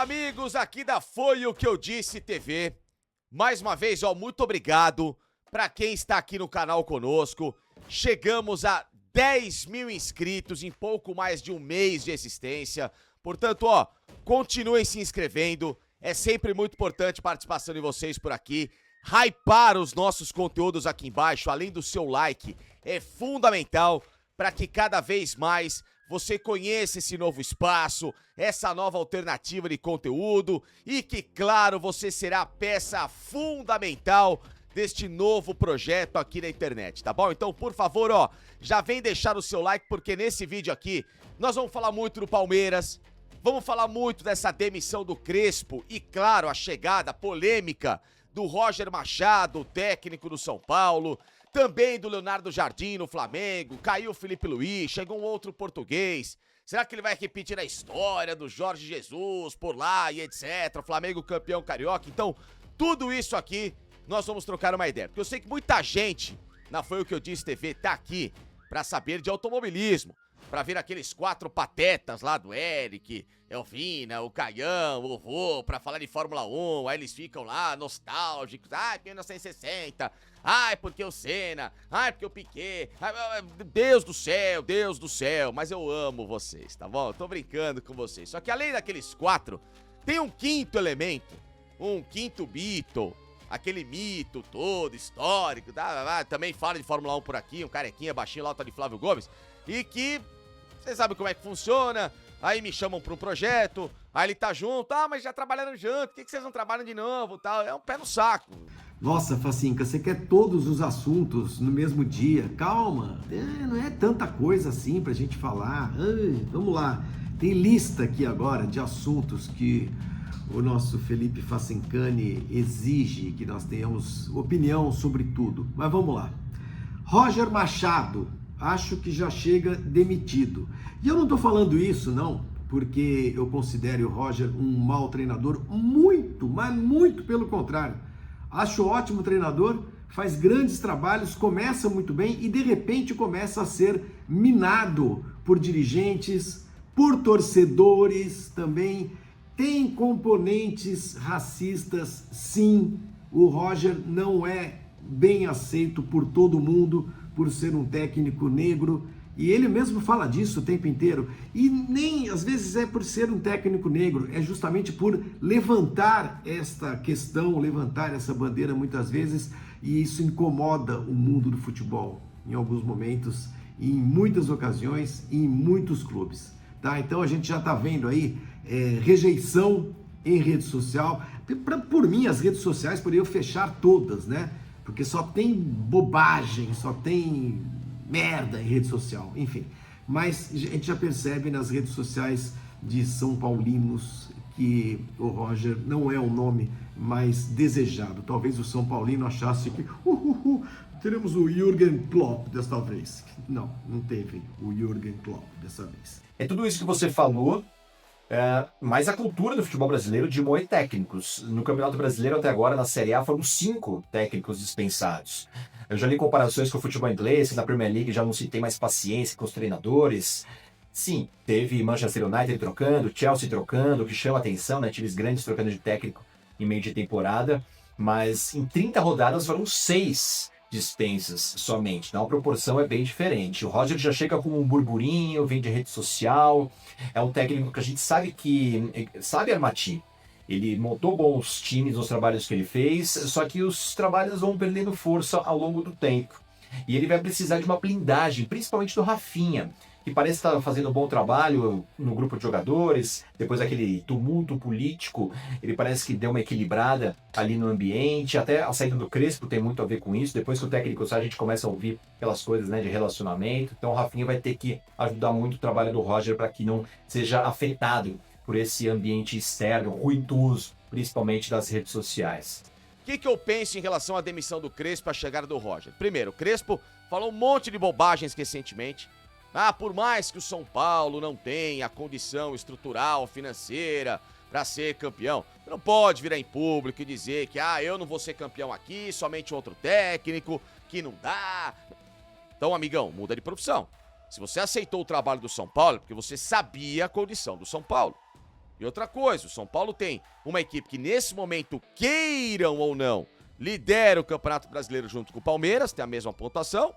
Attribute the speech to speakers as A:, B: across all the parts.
A: amigos aqui da Foi o que eu disse TV. Mais uma vez, muito obrigado para quem está aqui no canal conosco. Chegamos a 10 mil inscritos em pouco mais de um mês de existência. Portanto, continuem se inscrevendo. É sempre muito importante a participação de vocês por aqui. Hypar os nossos conteúdos aqui embaixo, além do seu like, é fundamental para que cada vez mais você conheça esse novo espaço, essa nova alternativa de conteúdo e que, claro, você será peça fundamental deste novo projeto aqui na internet, tá bom? Então, por favor, já vem deixar o seu like, porque nesse vídeo aqui nós vamos falar muito do Palmeiras, vamos falar muito dessa demissão do Crespo e, claro, a chegada polêmica do Roger Machado, técnico do São Paulo, também do Leonardo Jardim no Flamengo, caiu o Felipe Luiz, chegou um outro português. Será que ele vai repetir a história do Jorge Jesus por lá e etc? Flamengo campeão carioca. Então, tudo isso aqui nós vamos trocar uma ideia. Porque eu sei que muita gente na Foi o que eu disse TV tá aqui pra saber de automobilismo, pra ver aqueles 4 patetas lá do Eric, Elvina, o Caião, o Vô, pra falar de Fórmula 1, aí eles ficam lá nostálgicos, 1960, porque o Senna, porque o Piquet, Deus do céu, mas eu amo vocês, tá bom? Eu tô brincando com vocês, só que além daqueles 4, tem um quinto elemento, um quinto mito, aquele mito todo histórico, também fala de Fórmula 1 por aqui, um carequinha baixinho lá, tá de Flávio Gomes, e que vocês sabem como é que funciona, aí me chamam pra um projeto, aí ele tá junto, mas já trabalharam junto, por que vocês não trabalham de novo, tal? É um pé no saco.
B: Nossa, Facinca, você quer todos os assuntos no mesmo dia? Calma, não é tanta coisa assim pra gente falar. Vamos lá, tem lista aqui agora de assuntos que o nosso Felipe Facincani exige que nós tenhamos opinião sobre tudo. Mas vamos lá. Roger Machado, acho que já chega demitido. E eu não tô falando isso, não, porque eu considero o Roger um mau treinador, muito, mas muito pelo contrário. Acho ótimo treinador, faz grandes trabalhos, começa muito bem e de repente começa a ser minado por dirigentes, por torcedores também. Tem componentes racistas, sim. O Roger não é bem aceito por todo mundo por ser um técnico negro. E ele mesmo fala disso o tempo inteiro. E nem, às vezes, é por ser um técnico negro, é justamente por levantar esta questão, levantar essa bandeira muitas vezes, e isso incomoda o mundo do futebol, em alguns momentos, em muitas ocasiões, em muitos clubes. Tá? Então a gente já está vendo aí rejeição em rede social. Por mim, as redes sociais poderiam fechar todas, né? Porque só tem bobagem, só tem merda em rede social, enfim. Mas a gente já percebe nas redes sociais de São Paulinos que o Roger não é o nome mais desejado. Talvez o São Paulino achasse que teremos o Jürgen Klopp desta vez. Não teve o Jürgen Klopp dessa vez.
C: É tudo isso que você falou, mas a cultura do futebol brasileiro de moer técnicos. No Campeonato Brasileiro até agora, na Série A, foram 5 técnicos dispensados. Eu já li comparações com o futebol inglês, que na Premier League já não se tem mais paciência com os treinadores. Sim, teve Manchester United trocando, Chelsea trocando, o que chama atenção, né? Times grandes trocando de técnico em meio de temporada, mas em 30 rodadas foram 6 dispensas somente, então a proporção é bem diferente. O Roger já chega com um burburinho, vem de rede social, é um técnico que a gente sabe que sabe armar time. Ele montou bons times nos trabalhos que ele fez, só que os trabalhos vão perdendo força ao longo do tempo. E ele vai precisar de uma blindagem, principalmente do Rafinha, que parece estar fazendo um bom trabalho no grupo de jogadores, depois daquele tumulto político, ele parece que deu uma equilibrada ali no ambiente, até a saída do Crespo tem muito a ver com isso, depois que o técnico sai a gente começa a ouvir aquelas coisas, né, de relacionamento, então o Rafinha vai ter que ajudar muito o trabalho do Roger para que não seja afetado por esse ambiente externo, ruidoso, principalmente das redes sociais.
A: O que eu penso em relação à demissão do Crespo e à chegada do Roger? Primeiro, o Crespo falou um monte de bobagens recentemente. Por mais que o São Paulo não tenha a condição estrutural, financeira para ser campeão, você não pode virar em público e dizer que eu não vou ser campeão aqui, somente outro técnico, que não dá. Então, amigão, muda de profissão. Se você aceitou o trabalho do São Paulo, é porque você sabia a condição do São Paulo. E outra coisa, o São Paulo tem uma equipe que nesse momento, queiram ou não, lidera o Campeonato Brasileiro junto com o Palmeiras, tem a mesma pontuação.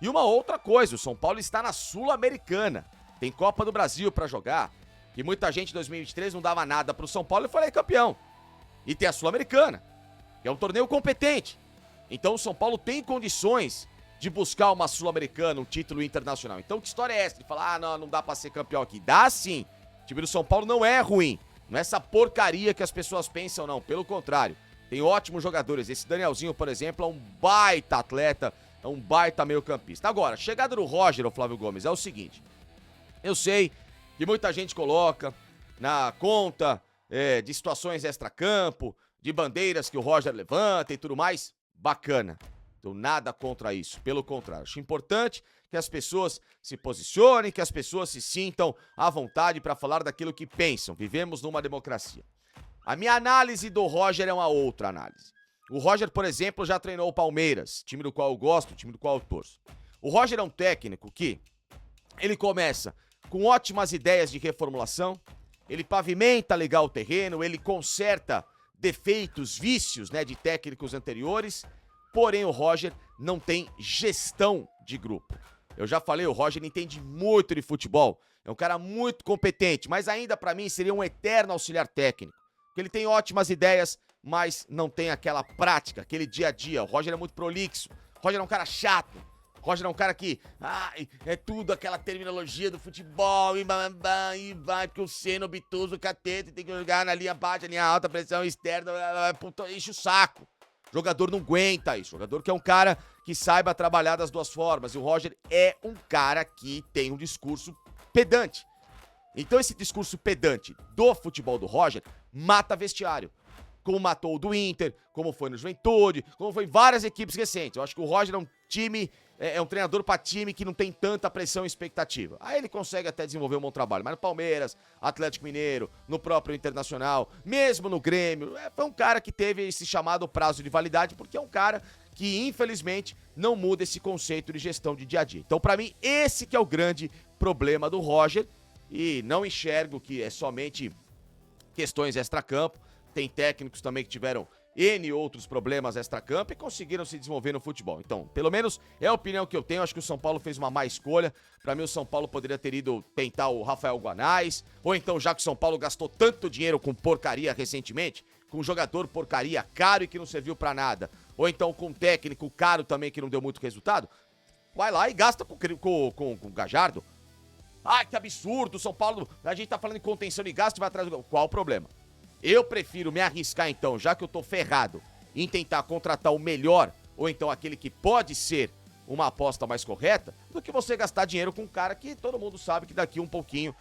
A: E uma outra coisa, o São Paulo está na Sul-Americana, tem Copa do Brasil para jogar, e muita gente em 2023 não dava nada pro São Paulo e foi lá campeão. E tem a Sul-Americana, que é um torneio competente. Então o São Paulo tem condições de buscar uma Sul-Americana, um título internacional. Então que história é essa de falar, não dá pra ser campeão aqui? Dá sim. O time do São Paulo não é ruim. Não é essa porcaria que as pessoas pensam, não. Pelo contrário, tem ótimos jogadores. Esse Danielzinho, por exemplo, é um baita atleta, é um baita meio-campista. Agora, a chegada do Roger, o Flávio Gomes, é o seguinte. Eu sei que muita gente coloca na conta de situações extracampo, de bandeiras que o Roger levanta e tudo mais. Bacana. Então, nada contra isso. Pelo contrário, acho importante que as pessoas se posicionem, que as pessoas se sintam à vontade para falar daquilo que pensam. Vivemos numa democracia. A minha análise do Roger é uma outra análise. O Roger, por exemplo, já treinou o Palmeiras, time do qual eu gosto, time do qual eu torço. O Roger é um técnico que ele começa com ótimas ideias de reformulação, ele pavimenta legal o terreno, ele conserta defeitos, vícios, de técnicos anteriores, porém o Roger não tem gestão de grupo. Eu já falei, o Roger entende muito de futebol, é um cara muito competente, mas ainda pra mim seria um eterno auxiliar técnico, porque ele tem ótimas ideias, mas não tem aquela prática, aquele dia a dia. O Roger é muito prolixo, o Roger é um cara chato, o Roger é um cara que, é tudo aquela terminologia do futebol, e vai, porque o seno, obtuso, o catete, tem que jogar na linha baixa, linha alta, pressão externa, puta, enche o saco. O jogador não aguenta isso, o jogador que é um cara que saiba trabalhar das duas formas, e o Roger é um cara que tem um discurso pedante. Então esse discurso pedante do futebol do Roger mata vestiário. Como matou o do Inter, como foi no Juventude, como foi em várias equipes recentes. Eu acho que o Roger é um time, é um treinador pra time que não tem tanta pressão e expectativa. Aí ele consegue até desenvolver um bom trabalho, mas no Palmeiras, Atlético Mineiro, no próprio Internacional, mesmo no Grêmio, foi um cara que teve esse chamado prazo de validade, porque é um cara que infelizmente não muda esse conceito de gestão de dia a dia. Então pra mim esse que é o grande problema do Roger, e não enxergo que é somente questões extracampo. Tem técnicos também que tiveram N outros problemas extracampo e conseguiram se desenvolver no futebol. Então, pelo menos é a opinião que eu tenho. Acho que o São Paulo fez uma má escolha. Pra mim, o São Paulo poderia ter ido tentar o Rafael Guanais. Ou então, já que o São Paulo gastou tanto dinheiro com porcaria recentemente, com um jogador porcaria caro e que não serviu pra nada, ou então com um técnico caro também que não deu muito resultado, vai lá e gasta com o Gajardo. Ai, que absurdo, São Paulo, a gente tá falando em contenção de gasto e vai atrás do... Qual o problema? Eu prefiro me arriscar então, já que eu tô ferrado, em tentar contratar o melhor, ou então aquele que pode ser uma aposta mais correta, do que você gastar dinheiro com um cara que todo mundo sabe que daqui um pouquinho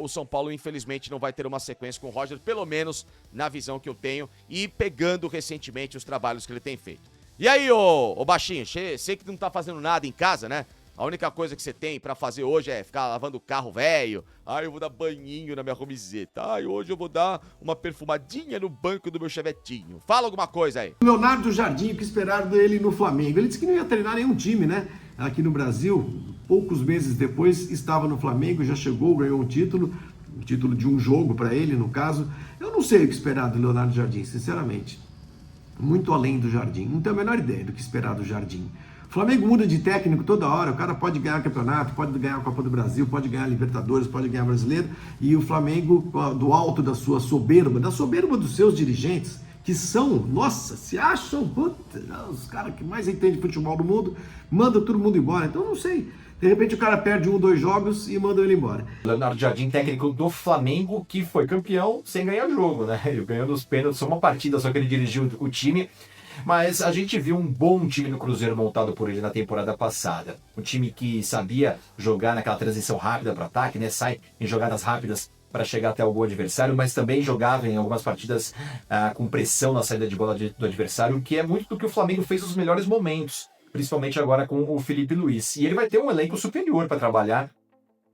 A: o São Paulo infelizmente não vai ter uma sequência com o Roger, pelo menos na visão que eu tenho, e pegando recentemente os trabalhos que ele tem feito. E aí, ô baixinho, sei que não tá fazendo nada em casa, né? A única coisa que você tem pra fazer hoje é ficar lavando o carro velho. Ai, eu vou dar banhinho na minha romizeta. Ai, hoje eu vou dar uma perfumadinha no banco do meu chevetinho. Fala alguma coisa aí.
B: Leonardo Jardim, o que esperaram dele no Flamengo? Ele disse que não ia treinar nenhum time, né? Aqui no Brasil, poucos meses depois, estava no Flamengo, já chegou, ganhou um título de um jogo pra ele, no caso. Eu não sei o que esperar do Leonardo Jardim, sinceramente. Muito além do Jardim. Não tenho a menor ideia do que esperar do Jardim. O Flamengo muda de técnico toda hora, o cara pode ganhar campeonato, pode ganhar a Copa do Brasil, pode ganhar a Libertadores, pode ganhar Brasileiro, e o Flamengo, do alto da sua soberba, da soberba dos seus dirigentes, que são, nossa, se acham, puta, os caras que mais entendem futebol do mundo, manda todo mundo embora. Então não sei, de repente o cara perde 1, 2 jogos e manda ele embora.
C: Leonardo Jardim, técnico do Flamengo, que foi campeão sem ganhar jogo, né? Ele ganhou nos pênaltis, só uma partida só que ele dirigiu o time. Mas a gente viu um bom time no Cruzeiro montado por ele na temporada passada. Um time que sabia jogar naquela transição rápida para ataque, né? Sai em jogadas rápidas para chegar até o gol adversário, mas também jogava em algumas partidas com pressão na saída de bola do adversário, que é muito do que o Flamengo fez nos melhores momentos, principalmente agora com o Felipe Luiz. E ele vai ter um elenco superior para trabalhar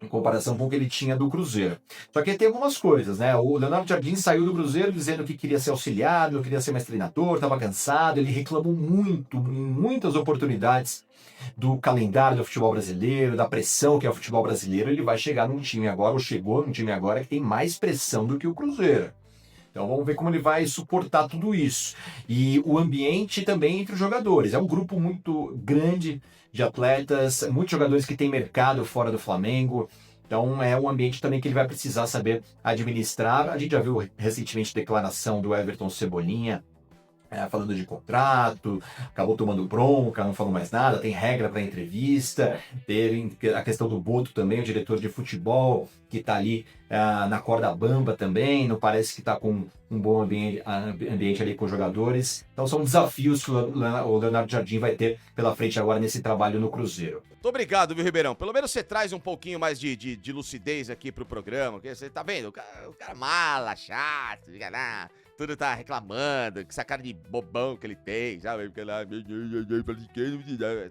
C: em comparação com o que ele tinha do Cruzeiro. Só que tem algumas coisas, né? O Leonardo Jardim saiu do Cruzeiro dizendo que queria ser auxiliar, não queria ser mais treinador, estava cansado, ele reclamou muito, em muitas oportunidades, do calendário do futebol brasileiro, da pressão que é o futebol brasileiro. Ele vai chegar num time agora, ou chegou num time agora, que tem mais pressão do que o Cruzeiro. Então vamos ver como ele vai suportar tudo isso. E o ambiente também entre os jogadores. É um grupo muito grande de atletas, muitos jogadores que têm mercado fora do Flamengo. Então é um ambiente também que ele vai precisar saber administrar. A gente já viu recentemente a declaração do Everton Cebolinha, falando de contrato, acabou tomando bronca, não falou mais nada, tem regra para entrevista, teve a questão do Boto também, o diretor de futebol, que está ali na corda bamba também, não parece que está com um bom ambiente ali com os jogadores. Então são desafios que o Leonardo Jardim vai ter pela frente agora nesse trabalho no Cruzeiro.
A: Muito obrigado, viu, Ribeirão? Pelo menos você traz um pouquinho mais de lucidez aqui pro programa, porque você tá vendo, o cara mala, chato, fica lá, tudo tá reclamando, com essa cara de bobão que ele tem, sabe? Porque lá,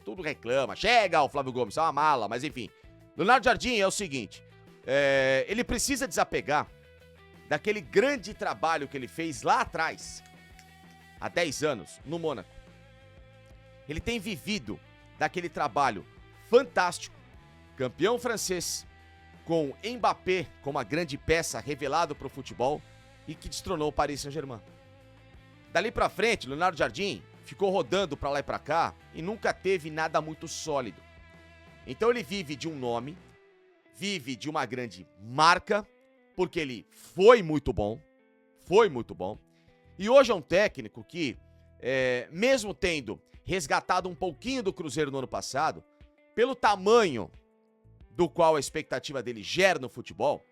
A: tudo reclama. Chega, o Flávio Gomes, é uma mala, mas enfim. Leonardo Jardim é o seguinte, ele precisa desapegar daquele grande trabalho que ele fez lá atrás, há 10 anos, no Mônaco. Ele tem vivido daquele trabalho fantástico, campeão francês, com Mbappé como a grande peça revelado para o futebol e que destronou o Paris Saint-Germain. Dali pra frente, Leonardo Jardim ficou rodando pra lá e pra cá e nunca teve nada muito sólido. Então ele vive de um nome, vive de uma grande marca, porque ele foi muito bom, e hoje é um técnico que, mesmo tendo resgatado um pouquinho do Cruzeiro no ano passado, pelo tamanho do qual a expectativa dele gera no futebol,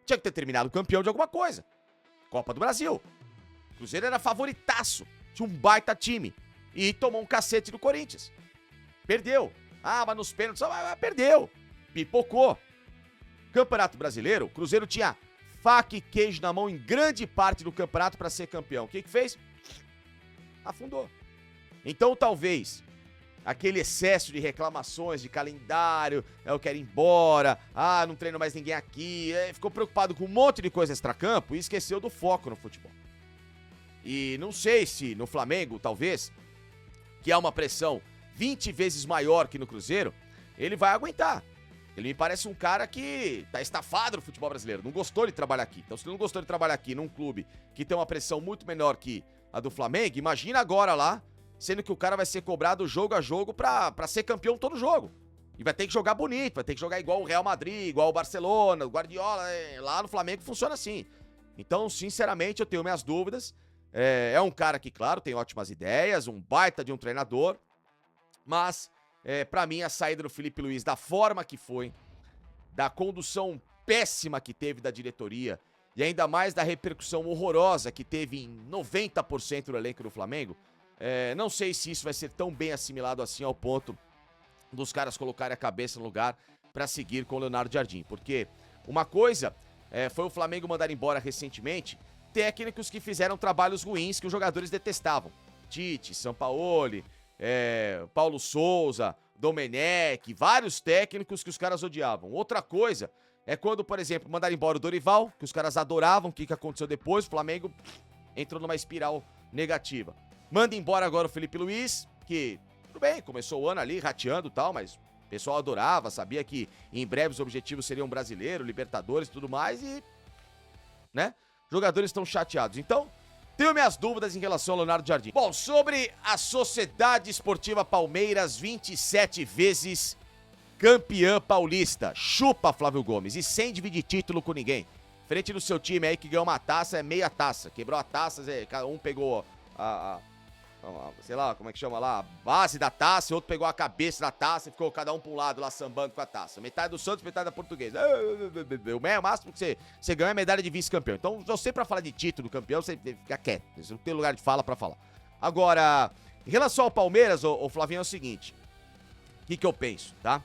A: tinha que ter terminado campeão de alguma coisa. Copa do Brasil. O Cruzeiro era favoritaço, tinha um baita time e tomou um cacete do Corinthians. Perdeu. Mas nos pênaltis, perdeu. Pipocou. Campeonato Brasileiro, o Cruzeiro tinha faca e queijo na mão em grande parte do campeonato para ser campeão. O que fez? Afundou. Então talvez aquele excesso de reclamações de calendário, eu quero ir embora, não treino mais ninguém aqui, ficou preocupado com um monte de coisa extracampo e esqueceu do foco no futebol. E não sei se no Flamengo, talvez, que é uma pressão 20 vezes maior que no Cruzeiro, ele vai aguentar. Ele me parece um cara que tá estafado no futebol brasileiro, não gostou de trabalhar aqui. Então se ele não gostou de trabalhar aqui num clube que tem uma pressão muito menor que a do Flamengo, imagina agora lá, sendo que o cara vai ser cobrado jogo a jogo pra ser campeão todo jogo. E vai ter que jogar bonito, vai ter que jogar igual o Real Madrid, igual o Barcelona, o Guardiola. Lá no Flamengo funciona assim. Então, sinceramente, eu tenho minhas dúvidas. É um cara que, claro, tem ótimas ideias, um baita de um treinador. Mas, pra mim, a saída do Felipe Luiz, da forma que foi, da condução péssima que teve da diretoria, e ainda mais da repercussão horrorosa que teve em 90% do elenco do Flamengo, não sei se isso vai ser tão bem assimilado assim ao ponto dos caras colocarem a cabeça no lugar pra seguir com o Leonardo Jardim. Porque uma coisa foi o Flamengo mandar embora recentemente técnicos que fizeram trabalhos ruins que os jogadores detestavam. Tite, Sampaoli, Paulo Souza, Domenech, vários técnicos que os caras odiavam. Outra coisa é quando, por exemplo, mandaram embora o Dorival, que os caras adoravam. O que aconteceu depois? O Flamengo entrou numa espiral negativa. Manda embora agora o Felipe Luiz, que, tudo bem, começou o ano ali rateando e tal, mas o pessoal adorava, sabia que em breve os objetivos seriam brasileiro, Libertadores e tudo mais, e, né, jogadores estão chateados. Então, tenho minhas dúvidas em relação ao Leonardo Jardim. Bom, sobre a Sociedade Esportiva Palmeiras, 27 vezes campeã paulista. Chupa, Flávio Gomes, e sem dividir título com ninguém. Frente do seu time aí que ganhou uma taça, meia taça. Quebrou a taça, cada um pegou sei lá, como é que chama lá, a base da taça, e outro pegou a cabeça da taça e ficou cada um pra um lado lá sambando com a taça. Metade do Santos, metade da Portuguesa. O máximo que você ganha é medalha de vice-campeão. Então, você pra falar de título campeão, você fica quieto. Você não tem lugar de fala pra falar. Agora, em relação ao Palmeiras, o Flavinho, é o seguinte. O que eu penso, tá?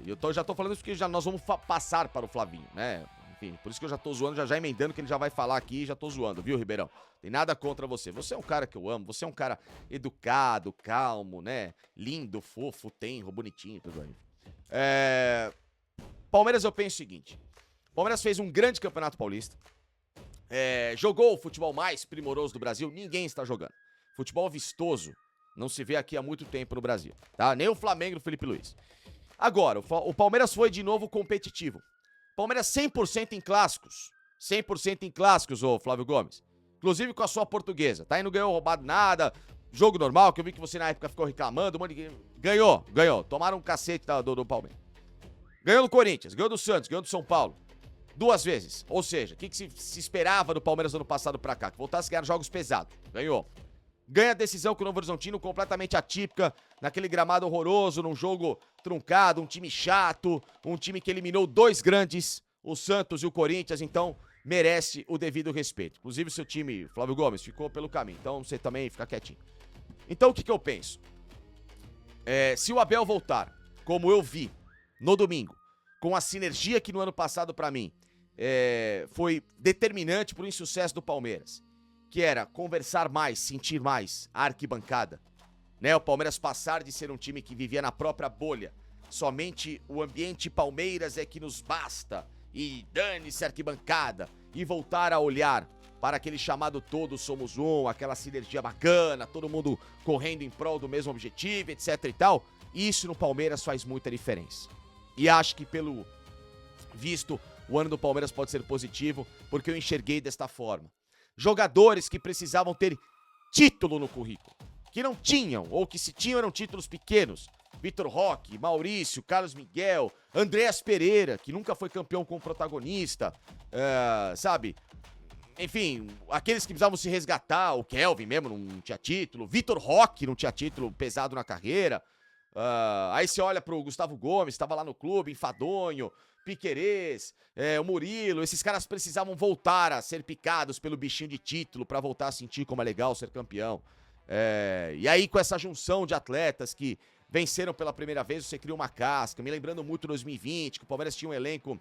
A: Eu já tô falando isso porque nós vamos passar para o Flavinho, né? Enfim, por isso que eu já tô zoando, já emendando que ele já vai falar aqui e já tô zoando, viu, Ribeirão? Tem nada contra você. Você é um cara que eu amo, você é um cara educado, calmo, né? Lindo, fofo, tenro, bonitinho, tudo aí. Palmeiras eu penso o seguinte, Palmeiras fez um grande campeonato paulista, jogou o futebol mais primoroso do Brasil, ninguém está jogando. Futebol vistoso não se vê aqui há muito tempo no Brasil, tá? Nem o Flamengo do Felipe Luiz. Agora, o Palmeiras foi de novo competitivo. Palmeiras 100% em clássicos. 100% em clássicos, ô Flávio Gomes. Inclusive com a sua Portuguesa, tá? E não ganhou roubado nada. Jogo normal, que eu vi que você na época ficou reclamando. Ganhou. Tomaram um cacete do Palmeiras. Ganhou do Corinthians, ganhou do Santos, ganhou do São Paulo. 2 vezes. Ou seja, o que se esperava do Palmeiras ano passado pra cá? Que voltasse a ganhar jogos pesados. Ganhou. Ganha a decisão com o Novo Horizontino completamente atípica, naquele gramado horroroso, num jogo truncado, um time chato, um time que eliminou 2 grandes, o Santos e o Corinthians, então merece o devido respeito. Inclusive o seu time, Flávio Gomes, ficou pelo caminho, então você também fica quietinho. Então o que eu penso? Se o Abel voltar, como eu vi, no domingo, com a sinergia que no ano passado pra mim foi determinante pro insucesso do Palmeiras, que era conversar mais, sentir mais a arquibancada, né? O Palmeiras passar de ser um time que vivia na própria bolha, somente o ambiente Palmeiras é que nos basta, e dane-se a arquibancada, e voltar a olhar para aquele chamado todos somos um, aquela sinergia bacana, todo mundo correndo em prol do mesmo objetivo, etc e tal, isso no Palmeiras faz muita diferença. E acho que pelo visto, o ano do Palmeiras pode ser positivo, porque eu enxerguei desta forma. Jogadores que precisavam ter título no currículo, que não tinham, ou que se tinham eram títulos pequenos. Vitor Roque, Maurício, Carlos Miguel, Andréas Pereira, que nunca foi campeão como protagonista, sabe? Enfim, aqueles que precisavam se resgatar, o Kelvin mesmo não tinha título, Vitor Roque não tinha título pesado na carreira. Aí você olha pro Gustavo Gomes, estava lá no clube, enfadonho, Piquerez, o Murilo, esses caras precisavam voltar a ser picados pelo bichinho de título pra voltar a sentir como é legal ser campeão. E aí com essa junção de atletas que venceram pela primeira vez, você cria uma casca, me lembrando muito 2020, que o Palmeiras tinha um elenco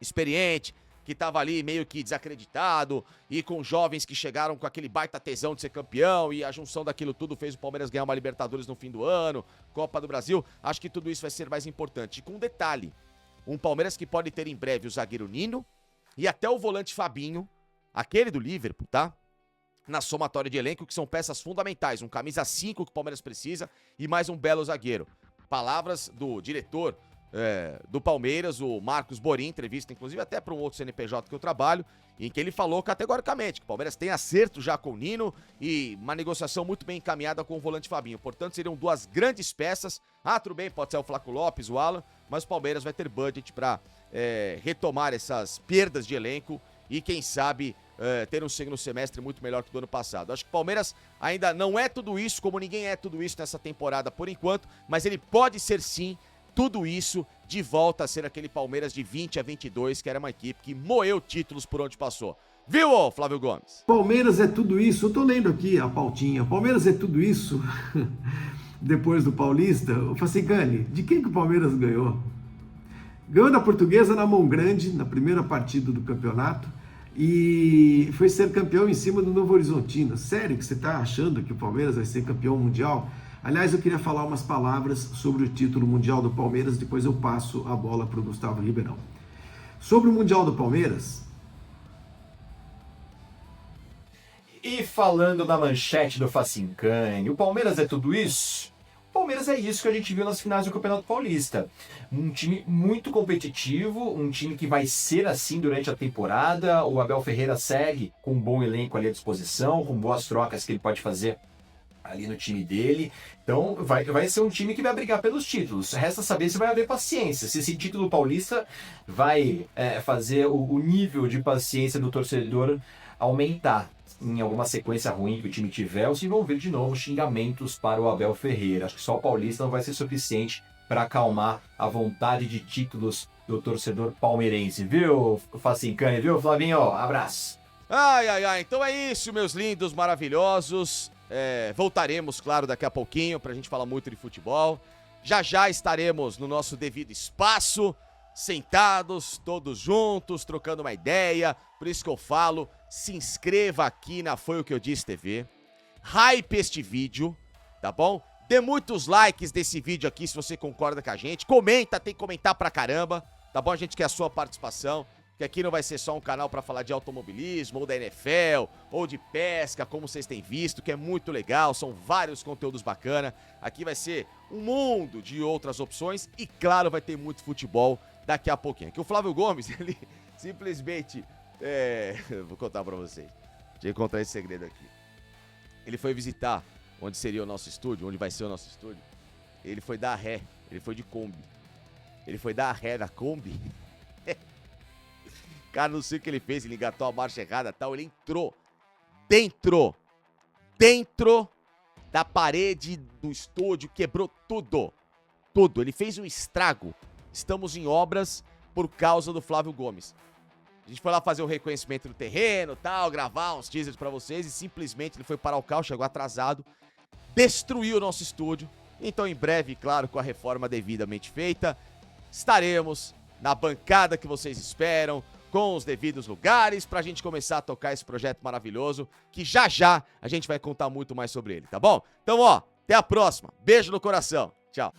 A: experiente, que tava ali meio que desacreditado, e com jovens que chegaram com aquele baita tesão de ser campeão, e a junção daquilo tudo fez o Palmeiras ganhar uma Libertadores no fim do ano, Copa do Brasil. Acho que tudo isso vai ser mais importante. E com um detalhe, um Palmeiras que pode ter em breve o zagueiro Nino e até o volante Fabinho, aquele do Liverpool, tá? Na somatória de elenco, que são peças fundamentais. Um camisa 5 que o Palmeiras precisa e mais um belo zagueiro. Palavras do diretor do Palmeiras, o Marcos Borim, entrevista inclusive até para um outro CNPJ que eu trabalho, em que ele falou categoricamente que o Palmeiras tem acerto já com o Nino e uma negociação muito bem encaminhada com o volante Fabinho. Portanto, seriam 2 grandes peças. Tudo bem, pode ser o Flaco Lopes, o Alan, mas o Palmeiras vai ter budget para retomar essas perdas de elenco e, quem sabe, ter um segundo semestre muito melhor que o do ano passado. Acho que o Palmeiras ainda não é tudo isso, como ninguém é tudo isso nessa temporada por enquanto, mas ele pode ser sim tudo isso de volta a ser aquele Palmeiras de 20 a 22, que era uma equipe que moeu títulos por onde passou. Viu, Flávio Gomes?
B: Palmeiras é tudo isso. Eu tô lendo aqui a pautinha. Palmeiras é tudo isso. Depois do Paulista, o Facicani, de quem que o Palmeiras ganhou? Ganhou da Portuguesa na mão grande, na primeira partida do campeonato, e foi ser campeão em cima do Novo Horizontino. Sério que você tá achando que o Palmeiras vai ser campeão mundial? Aliás, eu queria falar umas palavras sobre o título mundial do Palmeiras, depois eu passo a bola para o Gustavo Ribeirão. Sobre o Mundial do Palmeiras...
C: E falando na manchete do Facincani, o Palmeiras é tudo isso? O Palmeiras é isso que a gente viu nas finais do Campeonato Paulista. Um time muito competitivo, um time que vai ser assim durante a temporada. O Abel Ferreira segue com um bom elenco ali à disposição, com boas trocas que ele pode fazer ali no time dele. Então vai ser um time que vai brigar pelos títulos. Resta saber se vai haver paciência, se esse título paulista vai fazer o nível de paciência do torcedor aumentar em alguma sequência ruim que o time tiver, ou se vão vir de novo xingamentos para o Abel Ferreira. Acho que só o paulista não vai ser suficiente para acalmar a vontade de títulos do torcedor palmeirense. Viu, Facincani? Viu, Flavinho? Abraço.
A: Então é isso, meus lindos, maravilhosos. Voltaremos, claro, daqui a pouquinho pra gente falar muito de futebol. Já estaremos no nosso devido espaço, sentados, todos juntos, trocando uma ideia. Por isso que eu falo, se inscreva aqui na Foi o Que Eu Disse TV. Hype este vídeo, tá bom? Dê muitos likes desse vídeo aqui se você concorda com a gente. Comenta, tem que comentar pra caramba, tá bom? A gente quer a sua participação, que aqui não vai ser só um canal pra falar de automobilismo, ou da NFL, ou de pesca, como vocês têm visto, que é muito legal, são vários conteúdos bacanas. Aqui vai ser um mundo de outras opções e, claro, vai ter muito futebol daqui a pouquinho. Aqui o Flávio Gomes, ele simplesmente... vou contar pra vocês. Deixa eu contar esse segredo aqui. Ele foi visitar onde seria o nosso estúdio, onde vai ser o nosso estúdio. Ele foi dar ré, ele foi de Kombi. Ele foi dar ré na Kombi. Cara, não sei o que ele fez, ele engatou a marcha errada e tal. Ele entrou dentro da parede do estúdio, quebrou tudo. Tudo. Ele fez um estrago. Estamos em obras por causa do Flávio Gomes. A gente foi lá fazer o reconhecimento do terreno e tal, gravar uns teasers pra vocês e simplesmente ele foi parar o carro, chegou atrasado, destruiu o nosso estúdio. Então, em breve, claro, com a reforma devidamente feita, estaremos na bancada que vocês esperam, com os devidos lugares, pra gente começar a tocar esse projeto maravilhoso, que já já a gente vai contar muito mais sobre ele, tá bom? Então, ó, até a próxima. Beijo no coração. Tchau.